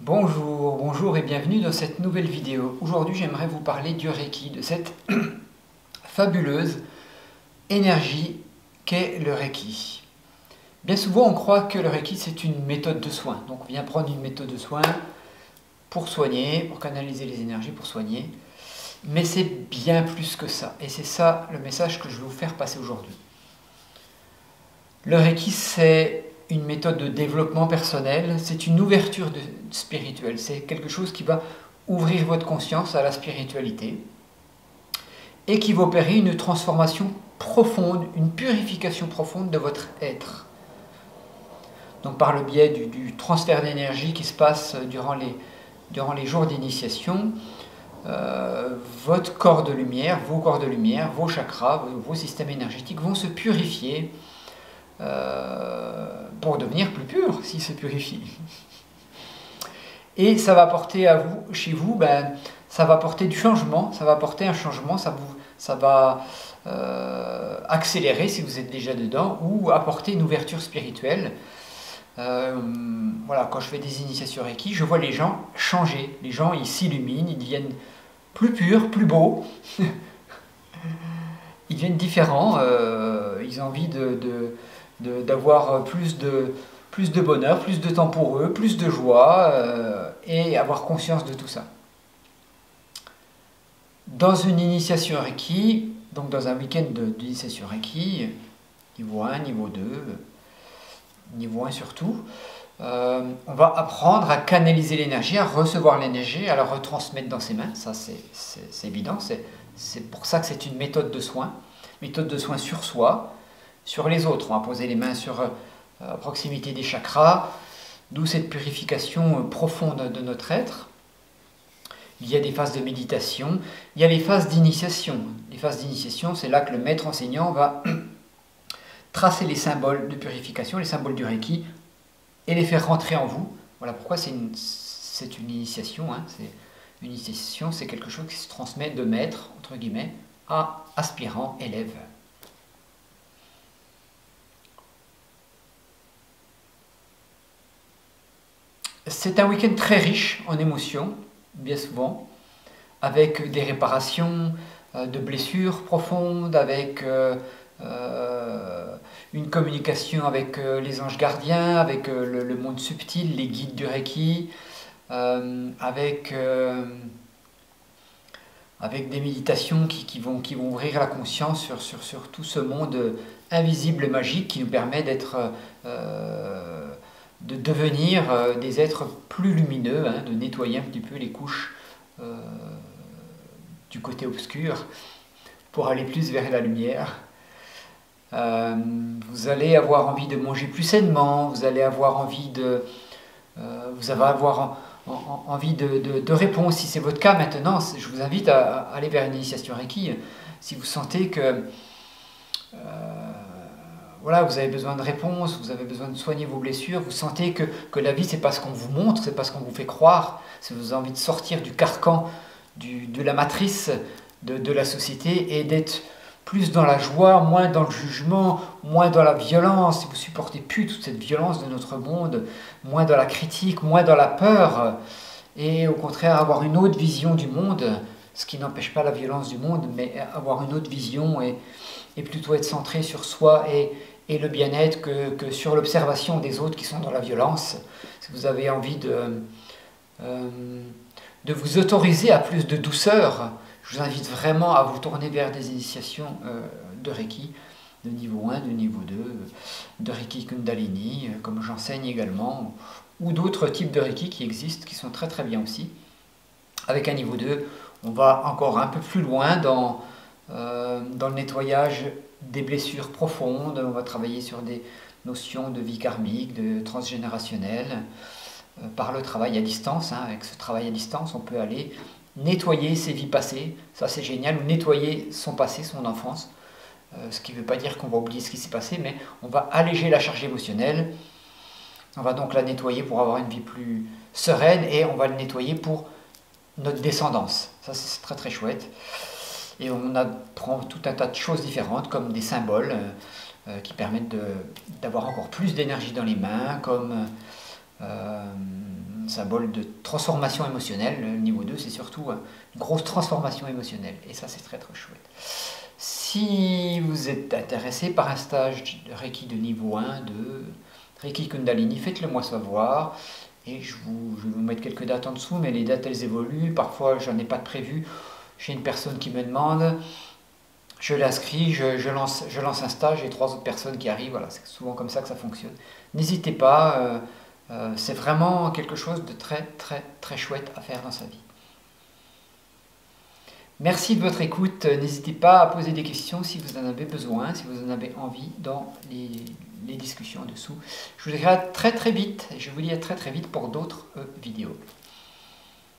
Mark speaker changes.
Speaker 1: Bonjour et bienvenue dans cette nouvelle vidéo. Aujourd'hui, j'aimerais vous parler du Reiki, de cette fabuleuse énergie qu'est le Reiki. Bien souvent, on croit que le Reiki, c'est une méthode de soin. Donc, on vient prendre une méthode de soin pour soigner, pour canaliser les énergies, pour soigner. Mais c'est bien plus que ça. Et c'est ça le message que je veux vous faire passer aujourd'hui. Le Reiki, c'est une méthode de développement personnel, c'est une ouverture spirituelle, c'est quelque chose qui va ouvrir votre conscience à la spiritualité et qui va opérer une transformation profonde, une purification profonde de votre être. Donc par le biais du transfert d'énergie qui se passe durant les jours d'initiation, votre corps de lumière, vos chakras, vos systèmes énergétiques vont se purifier pour devenir plus pur s'il se purifie. Et ça va apporter à vous, chez vous, ça va apporter du changement, ça va apporter un changement, ça va accélérer si vous êtes déjà dedans, ou apporter une ouverture spirituelle. Voilà, quand je fais des initiations Reiki, je vois les gens changer, les gens ils s'illuminent, ils deviennent plus purs, plus beaux, ils deviennent différents, ils ont envie d'avoir plus de bonheur, plus de temps pour eux, plus de joie, et avoir conscience de tout ça. Dans une initiation Reiki, donc dans un week-end d'initiation Reiki, niveau 1, niveau 2, niveau 1 surtout, on va apprendre à canaliser l'énergie, à recevoir l'énergie, à la retransmettre dans ses mains, ça c'est évident, c'est pour ça que c'est une méthode de soin sur soi, sur les autres. On va poser les mains sur à proximité des chakras, d'où cette purification profonde de notre être. Il y a des phases de méditation, il y a les phases d'initiation. Les phases d'initiation, c'est là que le maître enseignant va tracer les symboles de purification, les symboles du Reiki, et les faire rentrer en vous. Voilà pourquoi c'est une initiation. Une initiation, c'est quelque chose qui se transmet de maître, entre guillemets, à aspirant, élève. C'est un week-end très riche en émotions, bien souvent, avec des réparations de blessures profondes, avec une communication avec les anges gardiens, avec le monde subtil, les guides du Reiki, avec des méditations qui vont ouvrir la conscience sur tout ce monde invisible, magique, qui nous permet de devenir des êtres plus lumineux, de nettoyer un petit peu les couches du côté obscur pour aller plus vers la lumière. Vous allez avoir envie de manger plus sainement, vous allez avoir envie envie de réponse. Si c'est votre cas maintenant, je vous invite à aller vers une initiation Reiki. Si vous sentez que voilà, vous avez besoin de réponses, vous avez besoin de soigner vos blessures, vous sentez que la vie, c'est pas ce qu'on vous montre, c'est pas ce qu'on vous fait croire, si vous avez envie de sortir du carcan, de la matrice de la société et d'être plus dans la joie, moins dans le jugement, moins dans la violence, si vous supportez plus toute cette violence de notre monde, moins dans la critique, moins dans la peur, et au contraire avoir une autre vision du monde, ce qui n'empêche pas la violence du monde, mais avoir une autre vision et plutôt être centré sur soi et le bien-être que sur l'observation des autres qui sont dans la violence. Si vous avez envie de vous autoriser à plus de douceur, je vous invite vraiment à vous tourner vers des initiations de Reiki, de niveau 1, de niveau 2, de Reiki Kundalini, comme j'enseigne également, ou d'autres types de Reiki qui existent, qui sont très très bien aussi. Avec un niveau 2, on va encore un peu plus loin dans le nettoyage des blessures profondes, on va travailler sur des notions de vie karmique, de transgénérationnel, par le travail à distance. Avec ce travail à distance, on peut aller nettoyer ses vies passées, ça c'est génial, ou nettoyer son passé, son enfance, ce qui ne veut pas dire qu'on va oublier ce qui s'est passé, mais on va alléger la charge émotionnelle, on va donc la nettoyer pour avoir une vie plus sereine, et on va le nettoyer pour notre descendance, ça c'est très très chouette. Et on apprend tout un tas de choses différentes, comme des symboles qui permettent d'avoir encore plus d'énergie dans les mains, comme symbole de transformation émotionnelle. Le niveau 2, c'est surtout une grosse transformation émotionnelle. Et ça, c'est très très chouette. Si vous êtes intéressé par un stage de Reiki de niveau 1, de Reiki Kundalini, faites-le moi savoir. Et je vais vous mettre quelques dates en dessous, mais les dates, elles évoluent. Parfois, j'en ai pas de prévu. J'ai une personne qui me demande, je l'inscris, je lance un stage et 3 autres personnes qui arrivent. Voilà, c'est souvent comme ça que ça fonctionne. N'hésitez pas, c'est vraiment quelque chose de très très très chouette à faire dans sa vie. Merci de votre écoute. N'hésitez pas à poser des questions si vous en avez besoin, si vous en avez envie dans les discussions en dessous. Je vous dis à très très vite. Je vous dis à très très vite pour d'autres vidéos.